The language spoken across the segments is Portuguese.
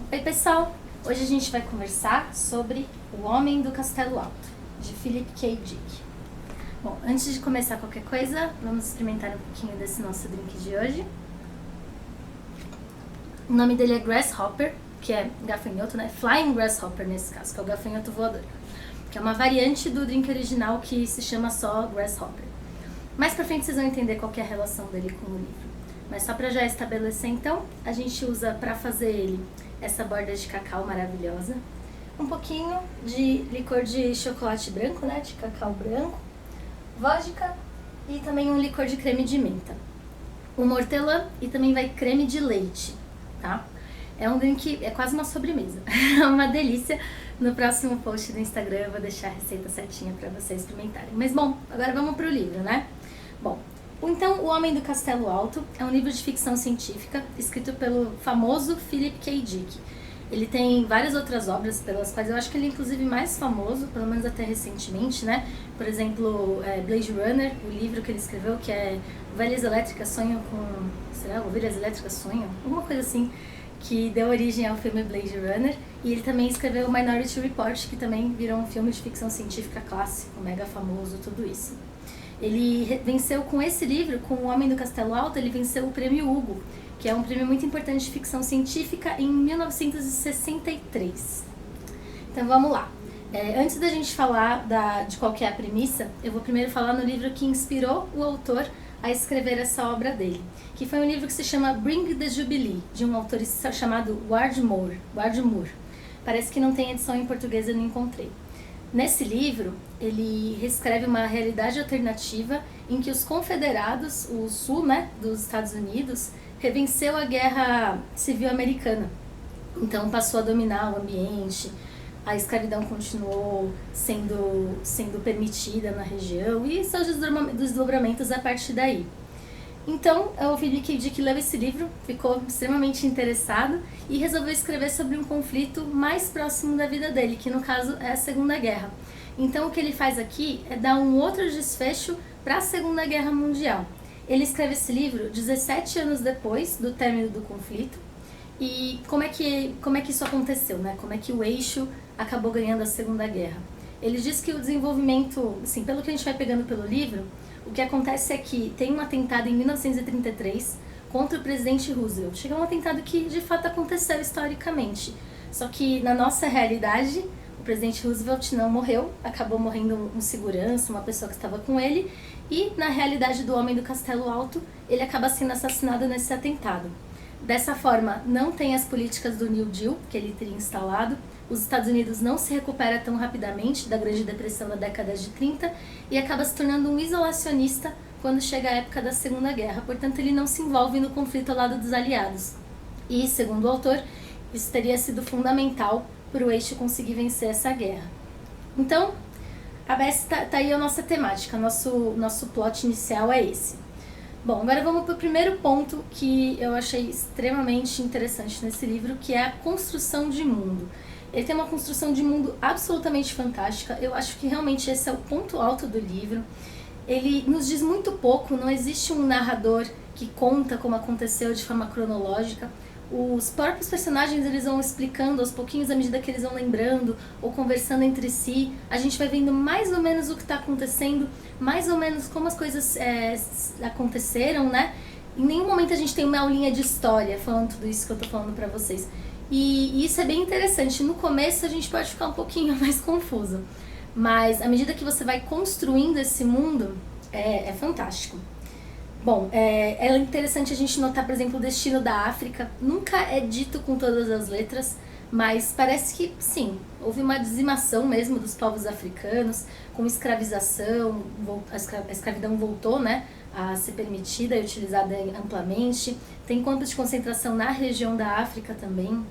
Oi pessoal, hoje a gente vai conversar sobre O Homem do Castelo Alto, de Philip K. Dick. Bom, antes de começar qualquer coisa, vamos experimentar um pouquinho desse nosso drink de hoje. O nome dele é Grasshopper, que é gafanhoto, né? Flying Grasshopper nesse caso, que é o gafanhoto voador, que é uma variante do drink original que se chama só Grasshopper. Mais pra frente vocês vão entender qual que é a relação dele com o livro. Mas só pra já estabelecer então, a gente usa pra fazer ele essa borda de cacau maravilhosa, um pouquinho de licor de chocolate branco, né, de cacau branco, vodka e também um licor de creme de menta, um hortelã e também vai creme de leite, tá? É um drink, é quase uma sobremesa, é uma delícia. No próximo post do Instagram eu vou deixar a receita certinha pra vocês experimentarem. Mas bom, agora vamos pro livro, né? Bom, então, O Homem do Castelo Alto é um livro de ficção científica escrito pelo famoso Philip K. Dick. Ele tem várias outras obras pelas quais eu acho que ele é inclusive mais famoso, pelo menos até recentemente, né? Por exemplo, Blade Runner, o livro que ele escreveu, que é Ovelhas Elétricas Sonham com... será? Ovelhas Elétricas Sonham? Alguma coisa assim, que deu origem ao filme Blade Runner. E ele também escreveu Minority Report, que também virou um filme de ficção científica clássico, mega famoso, tudo isso. Ele venceu com esse livro, com O Homem do Castelo Alto, ele venceu o Prêmio Hugo, que é um prêmio muito importante de ficção científica, em 1963. Então vamos lá. Antes da gente falar de qual que é a premissa, eu vou primeiro falar no livro que inspirou o autor a escrever essa obra dele, que foi um livro que se chama Bring the Jubilee, de um autor chamado Ward Moore. Parece que não tem edição em português, eu não encontrei. Nesse livro, ele reescreve uma realidade alternativa em que os confederados, o sul, né, dos Estados Unidos, venceu a Guerra Civil Americana. Então passou a dominar o ambiente, a escravidão continuou sendo permitida na região e seus desdobramentos a partir daí. Então, o Philip K. Dick leu esse livro, ficou extremamente interessado e resolveu escrever sobre um conflito mais próximo da vida dele, que no caso é a Segunda Guerra. Então, o que ele faz aqui é dar um outro desfecho para a Segunda Guerra Mundial. Ele escreve esse livro 17 anos depois do término do conflito. E como é que isso aconteceu, né? Como é que o eixo acabou ganhando a Segunda Guerra? Ele diz que o desenvolvimento, assim, pelo que a gente vai pegando pelo livro, o que acontece é que tem um atentado em 1933 contra o presidente Roosevelt. Chega um atentado que de fato aconteceu historicamente. Só que na nossa realidade, o presidente Roosevelt não morreu, acabou morrendo um segurança, uma pessoa que estava com ele, e na realidade do Homem do Castelo Alto, ele acaba sendo assassinado nesse atentado. Dessa forma, não tem as políticas do New Deal que ele teria instalado, os Estados Unidos não se recupera tão rapidamente da Grande Depressão da década de 30 e acaba se tornando um isolacionista quando chega a época da Segunda Guerra, portanto ele não se envolve no conflito ao lado dos aliados. E, segundo o autor, isso teria sido fundamental para o eixo conseguir vencer essa guerra. Então, tá aí a nossa temática, nosso plot inicial é esse. Bom, agora vamos para o primeiro ponto que eu achei extremamente interessante nesse livro, que é a construção de mundo. Ele tem uma construção de mundo absolutamente fantástica, eu acho que realmente esse é o ponto alto do livro. Ele nos diz muito pouco, não existe um narrador que conta como aconteceu de forma cronológica. Os próprios personagens eles vão explicando aos pouquinhos à medida que eles vão lembrando ou conversando entre si. A gente vai vendo mais ou menos o que está acontecendo, mais ou menos como as coisas aconteceram, né? Em nenhum momento a gente tem uma aulinha de história falando tudo isso que eu tô falando pra vocês. E isso é bem interessante. No começo a gente pode ficar um pouquinho mais confuso, mas à medida que você vai construindo esse mundo, é fantástico. Bom, é interessante a gente notar, por exemplo, o destino da África. Nunca é dito com todas as letras, mas parece que, sim, houve uma dizimação mesmo dos povos africanos, com escravização, a escravidão voltou, né, a ser permitida e utilizada amplamente. Tem campos de concentração na região da África também.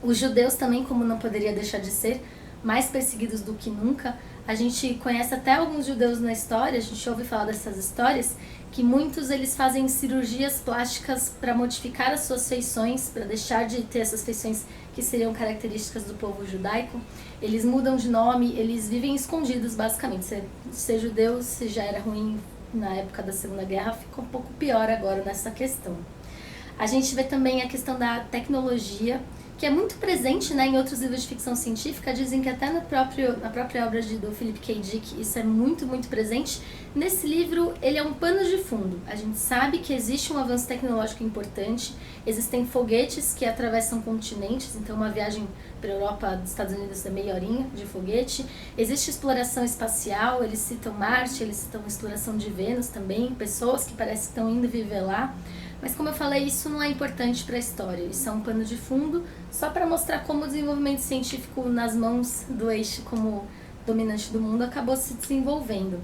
Os judeus também, como não poderia deixar de ser, mais perseguidos do que nunca. A gente conhece até alguns judeus na história, a gente ouve falar dessas histórias, que muitos eles fazem cirurgias plásticas para modificar as suas feições, para deixar de ter essas feições que seriam características do povo judaico. Eles mudam de nome, eles vivem escondidos basicamente. Ser judeu, se já era ruim na época da Segunda Guerra, ficou um pouco pior agora nessa questão. A gente vê também a questão da tecnologia, que é muito presente, né, em outros livros de ficção científica. Dizem que até na própria obra do Philip K. Dick isso é muito, muito presente. Nesse livro, ele é um pano de fundo. A gente sabe que existe um avanço tecnológico importante, existem foguetes que atravessam continentes, então uma viagem para a Europa dos Estados Unidos é meia horinha de foguete. Existe exploração espacial, eles citam Marte, eles citam exploração de Vênus também, pessoas que parecem que estão indo viver lá. Mas como eu falei, isso não é importante para a história, isso é um pano de fundo só para mostrar como o desenvolvimento científico nas mãos do eixo como dominante do mundo acabou se desenvolvendo.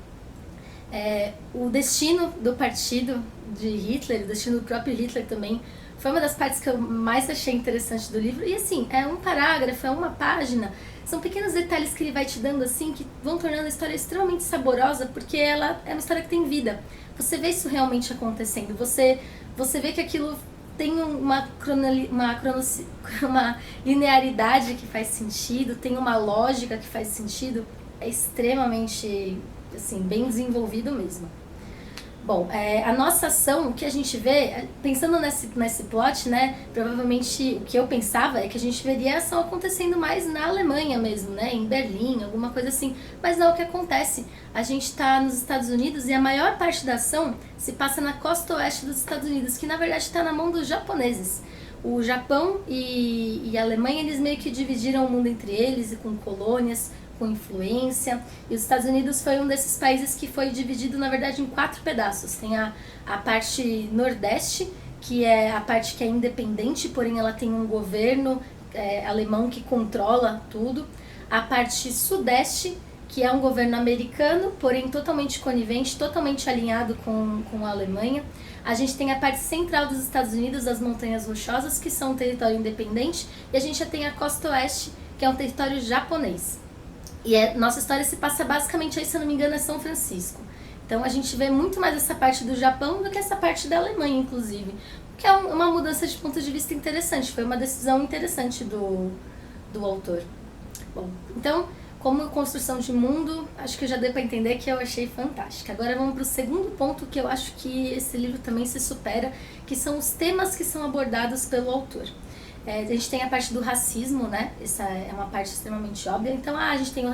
O destino do partido de Hitler, o destino do próprio Hitler também, foi uma das partes que eu mais achei interessante do livro. E assim, é um parágrafo, é uma página, são pequenos detalhes que ele vai te dando assim, que vão tornando a história extremamente saborosa, porque ela é uma história que tem vida. Você vê isso realmente acontecendo, você vê que aquilo tem uma linearidade que faz sentido, tem uma lógica que faz sentido, é extremamente assim, bem desenvolvido mesmo. Bom, a nossa ação, o que a gente vê, pensando nesse plot, né, provavelmente o que eu pensava é que a gente veria a ação acontecendo mais na Alemanha mesmo, né, em Berlim, alguma coisa assim, mas não é o que acontece. A gente está nos Estados Unidos e a maior parte da ação se passa na costa oeste dos Estados Unidos, que na verdade está na mão dos japoneses. O Japão e a Alemanha, eles meio que dividiram o mundo entre eles, e com colônias, com influência, e os Estados Unidos foi um desses países que foi dividido, na verdade, em 4 pedaços. Tem a parte nordeste, que é a parte que é independente, porém ela tem um governo alemão que controla tudo. A parte sudeste, que é um governo americano, porém totalmente conivente, totalmente alinhado com a Alemanha. A gente tem a parte central dos Estados Unidos, as Montanhas Rochosas, que são um território independente, e a gente já tem a costa oeste, que é um território japonês. E nossa história se passa basicamente aí, se eu não me engano, é São Francisco. Então a gente vê muito mais essa parte do Japão do que essa parte da Alemanha, inclusive. Que é uma mudança de ponto de vista interessante, foi uma decisão interessante do autor. Bom, então, como construção de mundo, acho que já deu para entender que eu achei fantástica. Agora vamos para o segundo ponto que eu acho que esse livro também se supera, que são os temas que são abordados pelo autor. A gente tem a parte do racismo, né? Essa é uma parte extremamente óbvia. Então, a gente tem o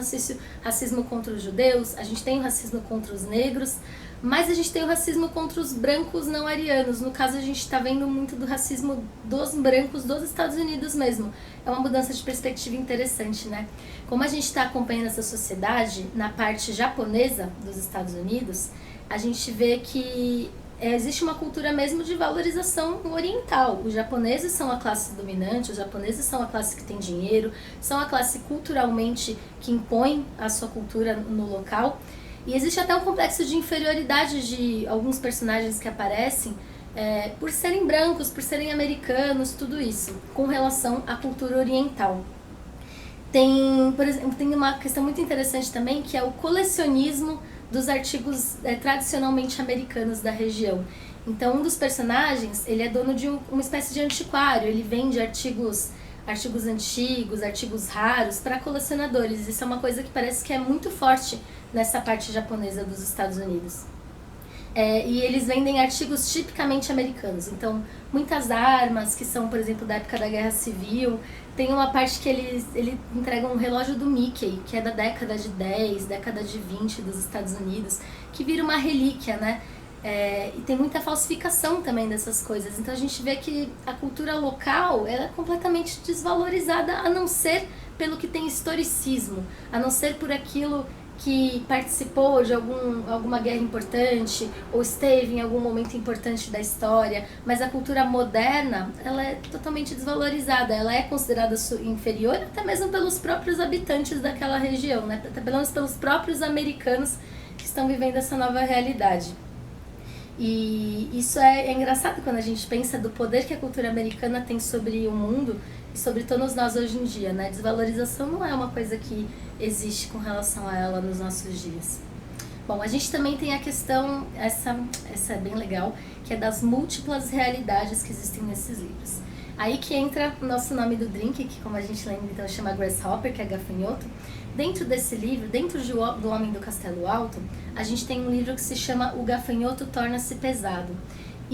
racismo contra os judeus, a gente tem o racismo contra os negros, mas a gente tem o racismo contra os brancos não arianos. No caso, a gente está vendo muito do racismo dos brancos dos Estados Unidos mesmo. É uma mudança de perspectiva interessante, né? Como a gente está acompanhando essa sociedade na parte japonesa dos Estados Unidos, a gente vê que existe uma cultura mesmo de valorização oriental. Os japoneses são a classe dominante, os japoneses são a classe que tem dinheiro, são a classe culturalmente que impõe a sua cultura no local. E existe até um complexo de inferioridade de alguns personagens que aparecem por serem brancos, por serem americanos, tudo isso, com relação à cultura oriental. Por exemplo, tem uma questão muito interessante também, que é o colecionismo dos artigos tradicionalmente americanos da região. Então, um dos personagens, ele é dono de uma espécie de antiquário, ele vende artigos antigos, artigos raros para colecionadores. Isso é uma coisa que parece que é muito forte nessa parte japonesa dos Estados Unidos. E eles vendem artigos tipicamente americanos. Então, muitas armas que são, por exemplo, da época da Guerra Civil. Tem uma parte que eles entregam um relógio do Mickey, que é da década de 10, década de 20 dos Estados Unidos, que vira uma relíquia, né? E tem muita falsificação também dessas coisas. Então a gente vê que a cultura local ela é completamente desvalorizada, a não ser pelo que tem historicismo, a não ser por aquilo que participou de alguma guerra importante ou esteve em algum momento importante da história, mas a cultura moderna ela é totalmente desvalorizada, ela é considerada inferior até mesmo pelos próprios habitantes daquela região, né? Até pelo menos pelos próprios americanos que estão vivendo essa nova realidade. E isso é engraçado quando a gente pensa do poder que a cultura americana tem sobre o mundo e sobre todos nós hoje em dia, né? Desvalorização não é uma coisa que existe com relação a ela nos nossos dias. Bom, a gente também tem a questão, essa é bem legal, que é das múltiplas realidades que existem nesses livros. Aí que entra o nosso nome do drink, que como a gente lembra, então chama Grasshopper, que é gafanhoto. Dentro desse livro, dentro do Homem do Castelo Alto, a gente tem um livro que se chama O Gafanhoto Torna-se Pesado.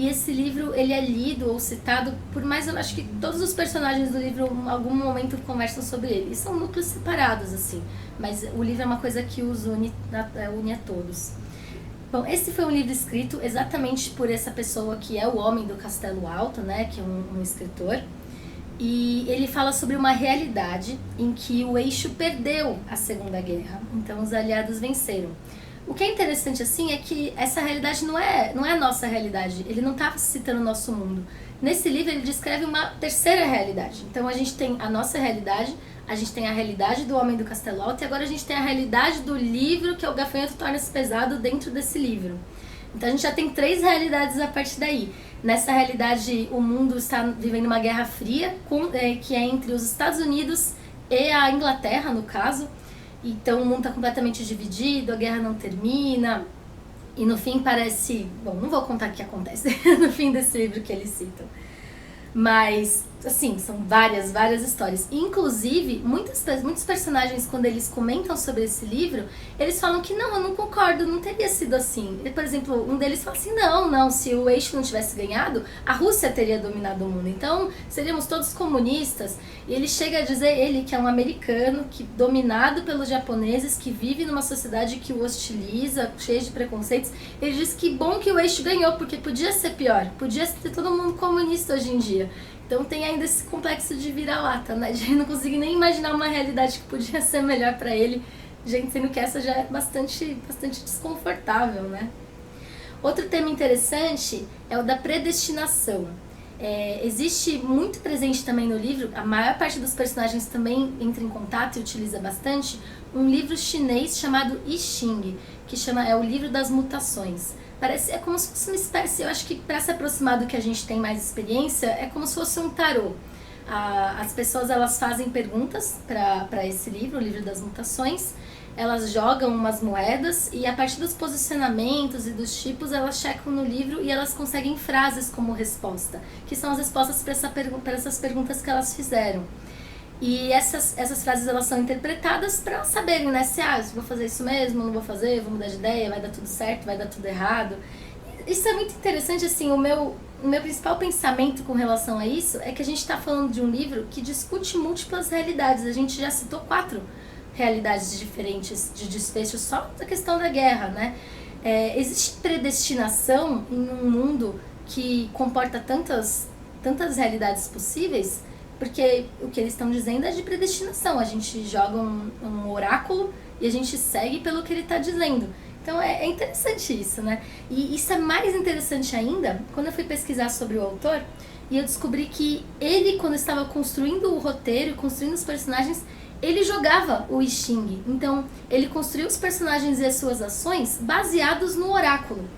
E esse livro, ele é lido ou citado por mais, eu acho que todos os personagens do livro em algum momento conversam sobre ele. E são núcleos separados, assim, mas o livro é uma coisa que os une a todos. Bom, esse foi um livro escrito exatamente por essa pessoa que é o Homem do Castelo Alto, né, que é um escritor. E ele fala sobre uma realidade em que o eixo perdeu a Segunda Guerra, então os aliados venceram. O que é interessante assim é que essa realidade não é a nossa realidade, ele não está citando o nosso mundo. Nesse livro ele descreve uma terceira realidade. Então a gente tem a nossa realidade, a gente tem a realidade do Homem do Castelo Alto e agora a gente tem a realidade do livro, que é o Gafanhoto Torna-se Pesado, dentro desse livro. Então a gente já tem 3 realidades a partir daí. Nessa realidade, o mundo está vivendo uma guerra fria, que é entre os Estados Unidos e a Inglaterra, no caso. Então o mundo está completamente dividido, a guerra não termina. E no fim parece... Bom, não vou contar o que acontece no fim desse livro que eles citam. Mas, assim, são várias histórias. Inclusive, muitos personagens, quando eles comentam sobre esse livro, eles falam que não, eu não concordo, não teria sido assim. Por exemplo, um deles fala assim, não, se o eixo não tivesse ganhado, a Rússia teria dominado o mundo. Então, seríamos todos comunistas. E ele chega a dizer, ele que é um americano, que dominado pelos japoneses, que vive numa sociedade que o hostiliza, cheia de preconceitos, ele diz que bom que o eixo ganhou, porque podia ser pior, podia ser todo mundo comunista hoje em dia. Então tem ainda esse complexo de vira-lata, né? De não conseguir nem imaginar uma realidade que podia ser melhor pra ele, gente, sendo que essa já é bastante desconfortável, né? Outro tema interessante é o da predestinação. Existe muito presente também no livro, a maior parte dos personagens também entra em contato e utiliza bastante, um livro chinês chamado I Ching, que é o livro das mutações. É como se fosse uma espécie, eu acho que para se aproximar do que a gente tem mais experiência, é como se fosse um tarô. As pessoas elas fazem perguntas para esse livro, o livro das mutações, elas jogam umas moedas e a partir dos posicionamentos e dos tipos elas checam no livro e elas conseguem frases como resposta, que são as respostas para essas perguntas que elas fizeram. E essas frases elas são interpretadas para saberem, né, se vou fazer isso mesmo, não vou fazer, vou mudar de ideia, vai dar tudo certo, vai dar tudo errado. Isso é muito interessante, assim, o meu principal pensamento com relação a isso é que a gente está falando de um livro que discute múltiplas realidades. A gente já citou 4 realidades diferentes de desfecho só da questão da guerra, né? Existe predestinação em um mundo que comporta tantas realidades possíveis? Porque o que eles estão dizendo é de predestinação. A gente joga um oráculo e a gente segue pelo que ele está dizendo. Então é interessante isso, né? E isso é mais interessante ainda quando eu fui pesquisar sobre o autor e eu descobri que ele, quando estava construindo o roteiro, construindo os personagens, ele jogava o I Ching. Então ele construiu os personagens e as suas ações baseados no oráculo.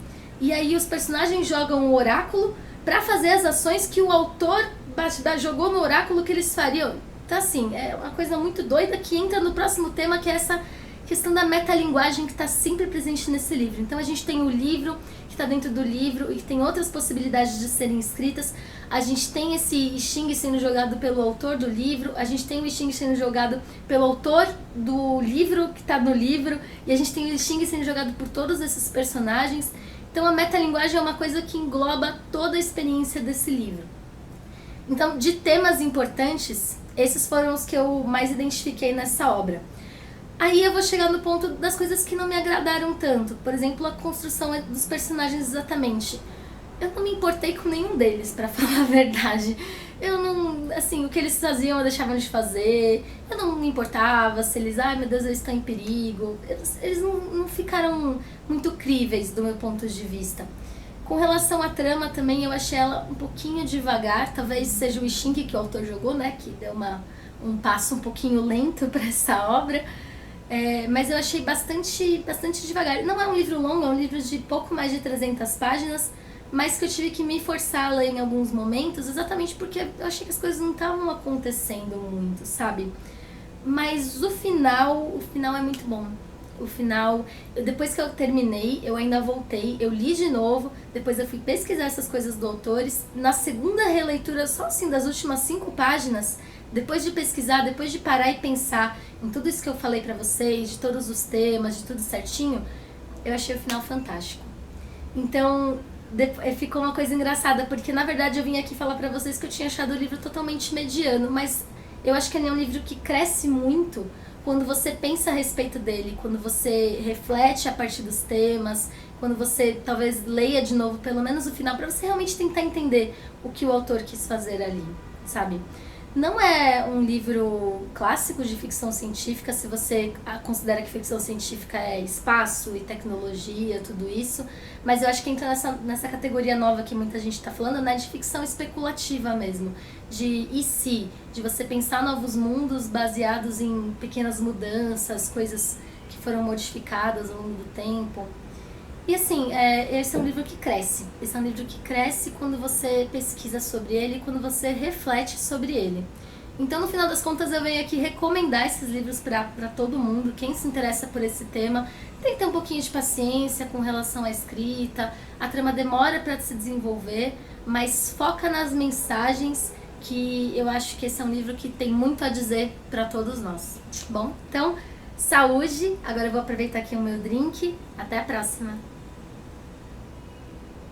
E aí os personagens jogam o oráculo para fazer as ações que o autor jogou no oráculo que eles fariam. Então assim, é uma coisa muito doida que entra no próximo tema, que é essa questão da metalinguagem que está sempre presente nesse livro. Então a gente tem o livro que está dentro do livro e que tem outras possibilidades de serem escritas. A gente tem esse I Ching sendo jogado pelo autor do livro, a gente tem o I Ching sendo jogado pelo autor do livro que está no livro, e a gente tem o I Ching sendo jogado por todos esses personagens. Então a metalinguagem é uma coisa que engloba toda a experiência desse livro. Então, de temas importantes, esses foram os que eu mais identifiquei nessa obra. Aí eu vou chegar no ponto das coisas que não me agradaram tanto. Por exemplo, a construção dos personagens exatamente. Eu não me importei com nenhum deles, pra falar a verdade. Eu não... Assim, o que eles faziam eu deixava de fazer. Eu não me importava se eles... Ai, meu Deus, eles estão em perigo. Eles não ficaram muito críveis do meu ponto de vista. Com relação à trama também, eu achei ela um pouquinho devagar. Talvez seja o I Ching que o autor jogou, né? Que deu um passo um pouquinho lento para essa obra. Mas eu achei bastante devagar. Não é um livro longo, é um livro de pouco mais de 300 páginas, mas que eu tive que me forçar a ler em alguns momentos, exatamente porque eu achei que as coisas não estavam acontecendo muito, sabe? Mas o final é muito bom. O final, depois que eu terminei, eu ainda voltei, eu li de novo, depois eu fui pesquisar essas coisas do autores. Na segunda releitura, só assim, das últimas 5 páginas, depois de pesquisar, depois de parar e pensar em tudo isso que eu falei pra vocês, de todos os temas, de tudo certinho, eu achei o final fantástico. Então, ficou uma coisa engraçada, porque na verdade eu vim aqui falar pra vocês que eu tinha achado o livro totalmente mediano, mas eu acho que ele é um livro que cresce muito quando você pensa a respeito dele, quando você reflete a partir dos temas, quando você talvez leia de novo pelo menos o final, pra você realmente tentar entender o que o autor quis fazer ali, sabe? Não é um livro clássico de ficção científica, se você considera que ficção científica é espaço e tecnologia, tudo isso, mas eu acho que entra nessa categoria nova que muita gente está falando, né, de ficção especulativa mesmo, de e se, de você pensar novos mundos baseados em pequenas mudanças, coisas que foram modificadas ao longo do tempo. E assim, esse é um livro que cresce. Esse é um livro que cresce quando você pesquisa sobre ele, quando você reflete sobre ele. Então, no final das contas, eu venho aqui recomendar esses livros para todo mundo. Quem se interessa por esse tema, tem que ter um pouquinho de paciência com relação à escrita. A trama demora para se desenvolver, mas foca nas mensagens, que eu acho que esse é um livro que tem muito a dizer para todos nós. Bom, então, saúde. Agora eu vou aproveitar aqui o meu drink. Até a próxima!